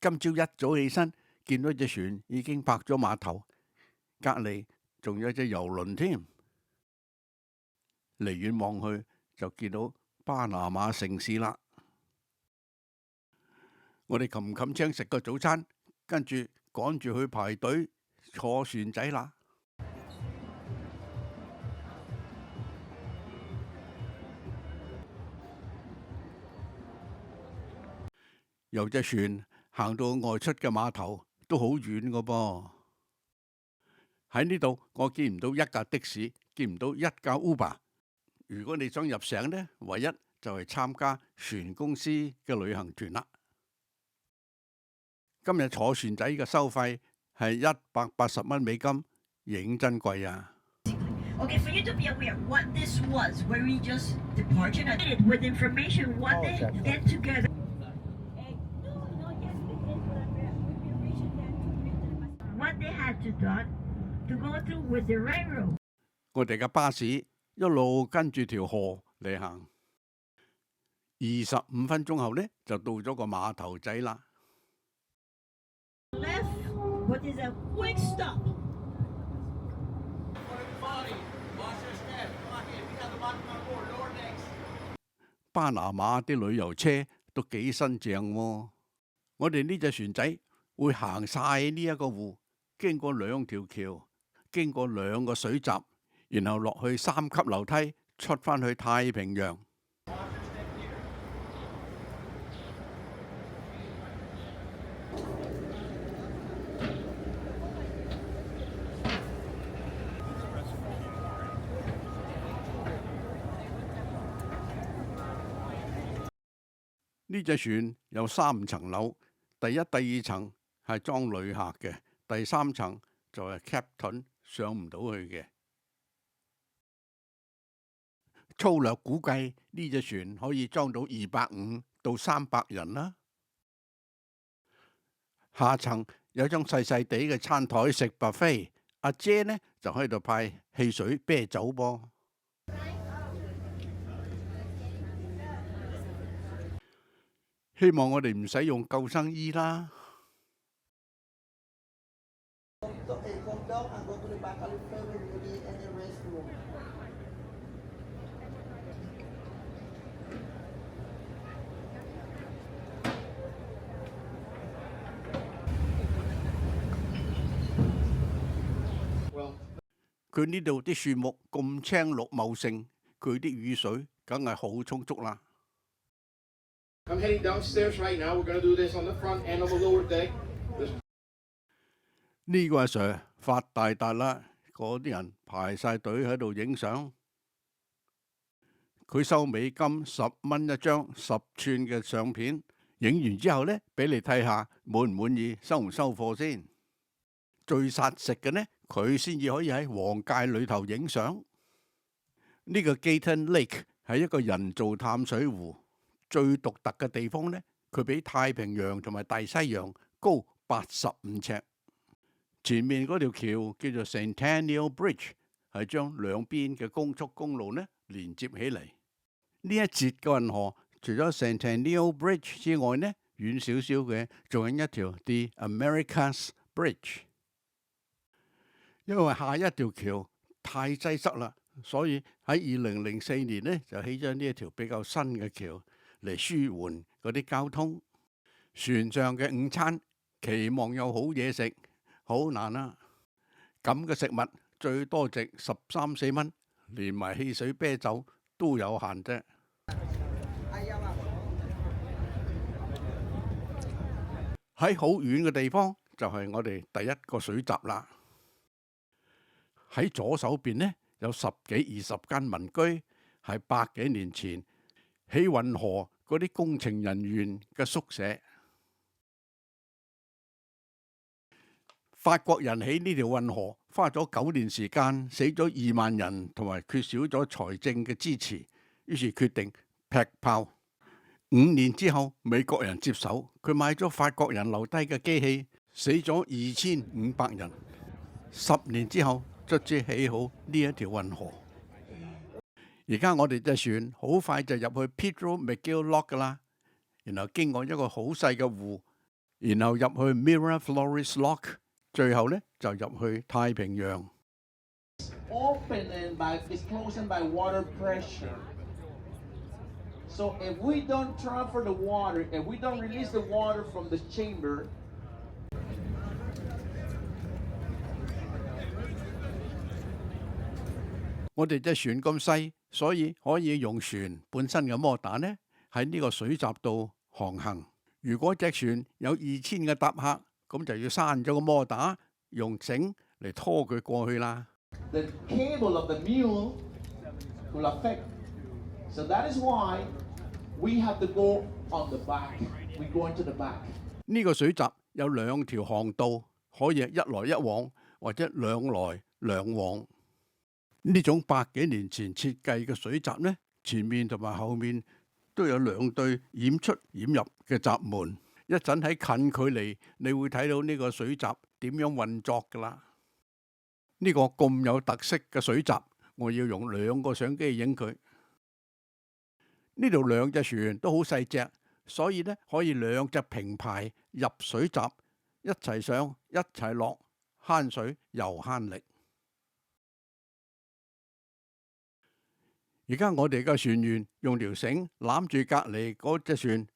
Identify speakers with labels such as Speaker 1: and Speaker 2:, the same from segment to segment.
Speaker 1: 今朝一早起身，見到隻船已經泊咗碼頭，隔離仲有隻郵輪添。離遠望去就見到巴拿馬城市啦。我哋冚冚聲食個早餐，跟住趕住去排隊坐船仔啦。由隻船行到外出嘅碼頭都好遠個噃。喺呢度我見唔到一架的士，見唔到一架 Uber。如果你想入城呢，唯一就係參加船公司嘅旅行團啦。今日坐船仔嘅收費係180蚊美金，認真貴啊
Speaker 2: ！Okay, for you to be aware what this was, where we just departed with information, what they get together. What they had to do to go through with the railroad.
Speaker 1: 我哋嘅巴士一路跟住條河嚟行，25分鐘後呢，就到咗個碼頭仔啦。
Speaker 2: What is a quick stop?
Speaker 1: 巴拿馬啲旅遊車都幾新淨喎。我哋呢隻船仔會行晒呢一個湖，經過2條橋，經過2個水閘，然後落去3級樓梯，出返去太平洋。呢隻船有3層樓，第一、第2層係裝旅客嘅，第3層就係 captain 上唔到去嘅。粗略估計呢隻船可以裝到250到300人啦。下層有張細細地嘅餐台食 buffet， 阿姐呢就喺度派汽水啤酒噃。希望我哋唔使用救生衣啦。佢呢度啲樹木咁青綠茂盛，佢啲雨水梗係好充足啦。
Speaker 3: I'm heading downstairs right now. We're going to do this on the front end of the lower deck.
Speaker 1: 呢個阿 Sir 發大達啦，嗰啲人排晒隊喺度影相。佢收美金10蚊一張10寸嘅相片，影完之後呢，俾你睇下滿唔滿意，收唔收貨先。最殺食嘅呢，佢先至可以喺黃界裏頭影相。呢個 Gaten Lake 係一個人造淡水湖。最獨特嘅地方呢，佢比太平洋同埋大西洋高85尺。前面嗰條橋叫做 Centennial Bridge， 係將兩邊嘅高速公路呢連接起嚟。呢一節嘅運河，除咗 Centennial Bridge 之外呢，遠少少嘅仲有一條 The Americas Bridge。因為下一條橋太擠塞啦，所以喺2004年呢就起咗呢一條比較新嘅橋。嚟舒緩嗰啲交通。船上嘅午餐期望有好嘢食，好難啦。咁嘅食物最多值13、14蚊，連埋汽水啤酒都有限啫。喺好遠嘅地方就係我哋第一個水閘啦。喺左手邊呢有10幾20間民居，係100幾年前起運河嗰啲工程人員嘅宿舍。法國人起呢條運河花咗9年時間，死咗2萬人，同埋缺少咗財政嘅支持，於是決定劈炮。5年之後，美國人接手，佢買咗法國人留低嘅機器，死咗2500人。10年之後，卒之起好呢一條運河。而家我哋隻船好快就入去 Pedro McGill Lock 噶啦，然後經過一個好細嘅湖，然後入去 Miraflores Lock， 最後呢就入去太平洋。
Speaker 4: Opening by is closing by water pressure. So if we don't transfer the water, if we don't release the water from the chamber,
Speaker 1: 我哋隻船咁細，所以可以用船本身嘅摩打呢喺呢個水閘度航行。如果隻船有2000嘅搭客，咁就要閂咗個摩打，用繩嚟拖佢過去啦。
Speaker 4: the cable of the mule will affect. So that is why we have to go on the back. We go into the back.
Speaker 1: 呢個水閘有2條航道，可以一來一往或者2來2往。呢種100幾年前設計嘅水閘呢，前面同埋後面都有2對掩出掩入嘅閘門。一陣喺近距離，你會睇到呢個水閘點樣運作㗎啦。呢個咁有特色嘅水閘，我要用2個相機影佢。呢度2隻船都好細隻，所以呢可以2隻平排入水閘，一齊上一齊落，慳水又慳力。而家我哋嘅船員用條繩攬住隔離嗰隻船，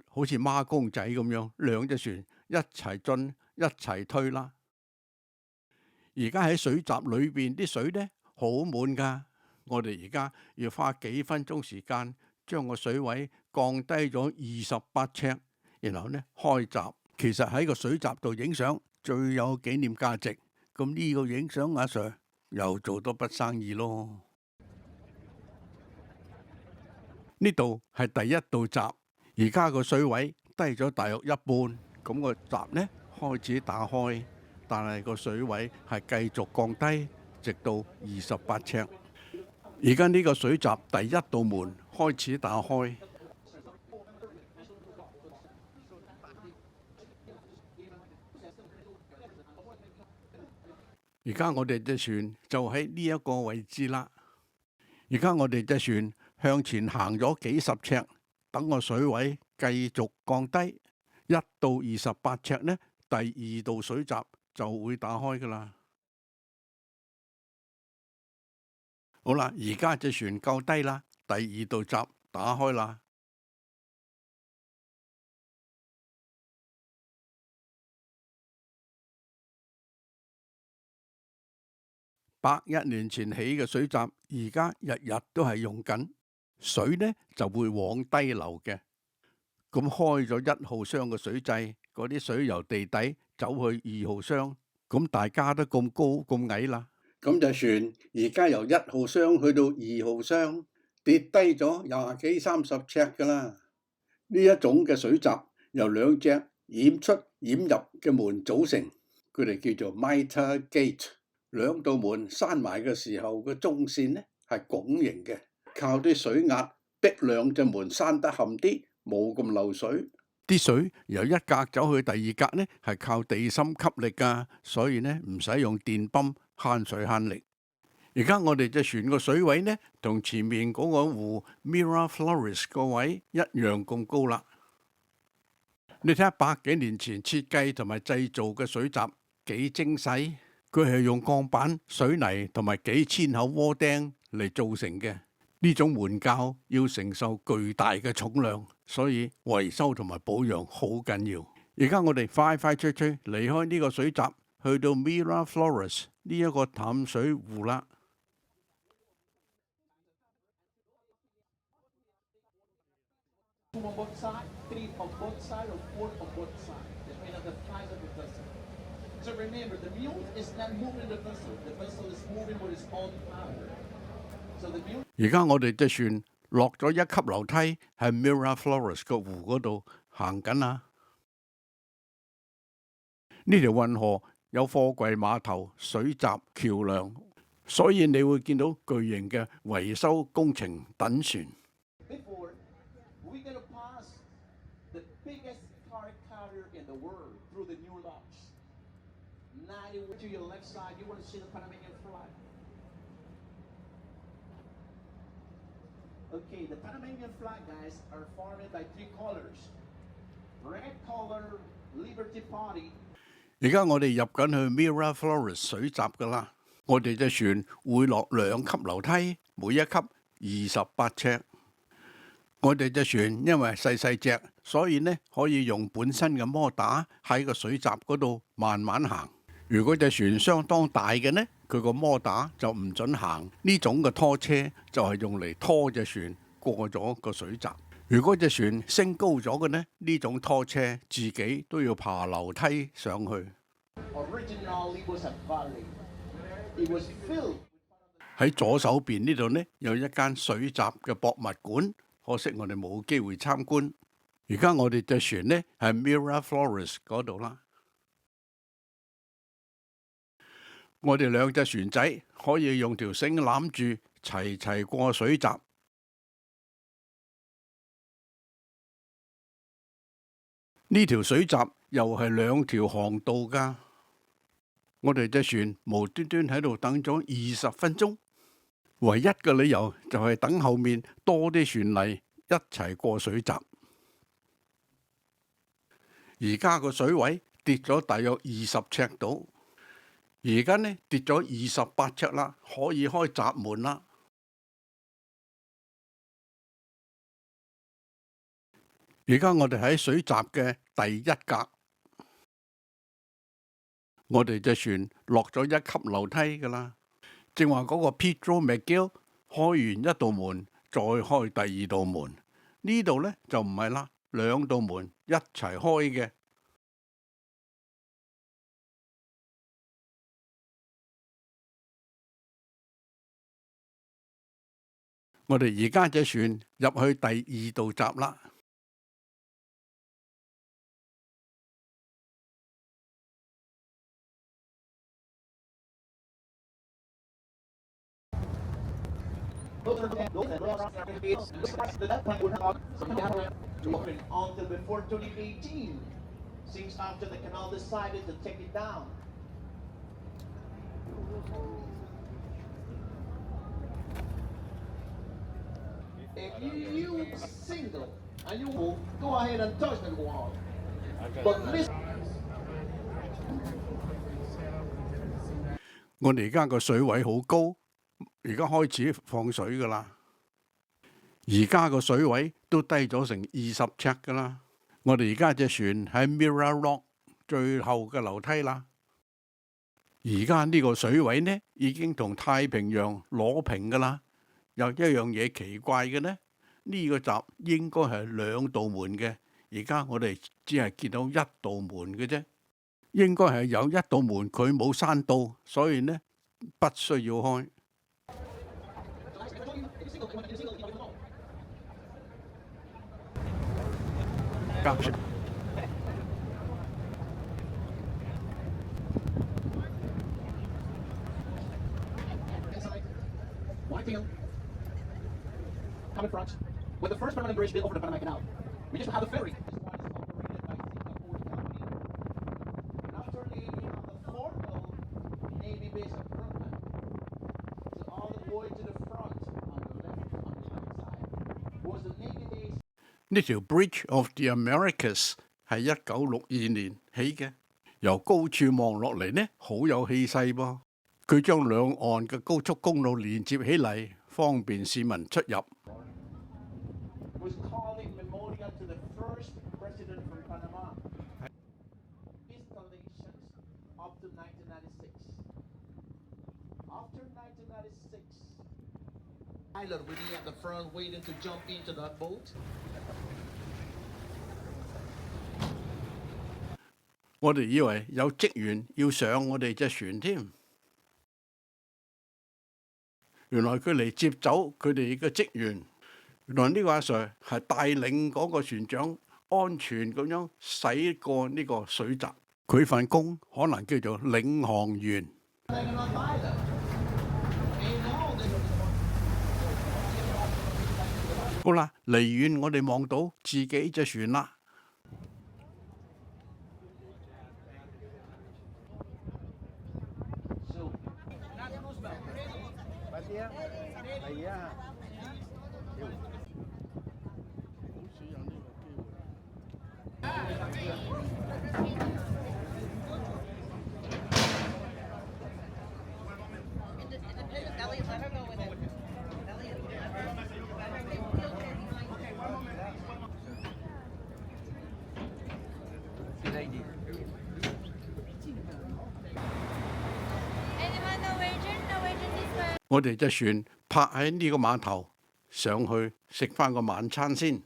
Speaker 1: 好似孖公仔咁樣，2隻船一齊進一齊推啦。而家喺水閘裏邊啲水呢好滿㗎，我哋而家要花幾分鐘時間將個水位降低咗28尺，然後呢開閘。其實喺個水閘度影相最有紀念價值。咁呢個影相阿 Sir 又做多筆生意咯。呢度係第1道閘，而家個水位低咗大約一半，咁個閘呢開始打開，但係個水位係繼續降低，直到28尺。而家呢個水閘第1道門開始打開，而家我哋隻船就喺呢一個位置啦。而家我哋隻船向前行咗幾十尺，等個水位繼續降低，1到28尺呢，第2道水閘就會打開㗎啦。好啦，而家隻船夠低啦，第2道閘打開啦。100年前起嘅水閘，而家日日都係用緊，水呢就會往低流嘅。咁開咗1號箱嘅水掣，嗰啲水由地底走去2號箱，咁大家都咁高咁矮啦，咁隻船而家由1號箱去到2號箱，跌低咗20幾30尺㗎啦。呢一種嘅水閘由2隻掩出掩入嘅門組成，佢哋叫做 Mitre Gate。2道門閂埋嘅時候，個中線呢係拱形嘅，靠啲水壓逼2隻門閂得冚啲，冇咁漏水。啲水由一格走去第2格呢，係靠地心吸力㗎，所以呢唔使用電泵，慳水慳力。而家我哋隻船個水位呢，同前面嗰個湖 Miraflores 個位一樣咁高啦。你睇下100幾年前設計同埋製造嘅水閘幾精細。佢係用鋼板、水泥同埋幾千口窩釘嚟做成嘅。呢種門鉸要承受巨大嘅重量，所以維修同埋保養好緊要。而家我哋快快脆脆離開呢個水閘，去到 Miraflores 呢一個淡水湖啦。
Speaker 4: So remember, the mule is not moving the vessel. The vessel is moving with its own power. So the mule.
Speaker 1: 而家我哋隻船落咗1級樓梯，喺 Miraflores 個湖嗰度行緊啦。呢條運河有貨櫃碼頭、水閘、橋梁，所以你會見到巨型嘅維修工程等船。
Speaker 4: Before, we're gonna pass the biggest car carrier in the world through the new locks. 90 to your left side, you want to see the Panamanian flag. Okay, the Panamanian flag, guys, are formed by 3 colors. Red color Liberty Party.
Speaker 1: 而家我哋入緊去 Miraflores 水閘噶啦，我哋隻船會落2級樓梯，每一級28尺。我哋隻船因為細細隻，所以呢可以用本身嘅摩打喺個水閘嗰度慢慢行。如果隻船相當大嘅呢，佢個摩打就唔準行。呢種嘅拖車就係用嚟拖隻船過咗個水閘。如果隻船升高咗嘅呢，呢種拖車自己都要爬樓梯上去。
Speaker 4: Originally it was a valley. It was filled.
Speaker 1: 喺左手邊呢度呢，有一間水閘嘅博物館，可惜我哋冇機會參觀。而家我哋隻船呢係 Miraflores 嗰度啦。我哋2隻船仔可以用條繩攬住，齊齊過水閘。呢條水閘又係2條航道㗎。我哋隻船無端端喺度等咗20分鐘，唯一嘅理由就係等後面多啲船嚟一齊過水閘。而家個水位跌咗大約20尺度，而家呢跌咗28尺啦，可以開閘門啦。而家我哋喺水閘嘅第1格。我哋隻船落咗1級樓梯噶啦，正話嗰個 Pedro McGill 開完1道門，再開第2道門。呢度呢就唔係啦，2道門一齊開嘅。我哋而家隻船入去第2道閘啦。
Speaker 4: Until before 2018, since after the canal decided to take it down. If you single and you will go ahead and touch the wall, but listen.
Speaker 1: 我哋而家個水位好高，而家開始放水噶啦。而家個水位都低咗成20尺噶啦。我哋而家隻船喺 Mirror Rock 最後嘅樓梯啦。而家呢個水位呢，已經同太平洋攞平噶啦。有一樣嘢奇怪嘅呢，呢個閘應該係2道門嘅，而家我哋只係見到1道門嘅啫。應該係有1道門佢冇閂到，所以呢不需要開。
Speaker 4: Whitefield, come in front. With the first permanent bridge built over the Panama Canal, we used to have a ferry. This one is operated by Singapore Company. And after Navy, we have the formal Navy base at Brooklyn. So all the way to the front, on the left side, was the Navy base.
Speaker 1: 呢條 Bridge of the Americas 係1962年起嘅，由高處望落嚟呢，好有氣勢噃。佢將兩岸嘅高速公路連接起嚟，方便市民出入。
Speaker 4: Was called in memorial to the first president from Panama. Installations up to 1996. After 1996, pilot will be at the front waiting to jump into that boat.
Speaker 1: 我哋以為有職員要上我哋隻船添，原來佢嚟接走佢哋嘅職員。原來呢個阿 Sir 係帶領嗰個船長安全咁樣駛過呢個水閘。佢份工可能叫做領航員。好啦，離遠我哋望到自己隻船啦。
Speaker 5: Anyone Norwegian? Norwegian this way.
Speaker 1: 我哋隻船泊喺呢個碼頭，上去食翻個晚餐先。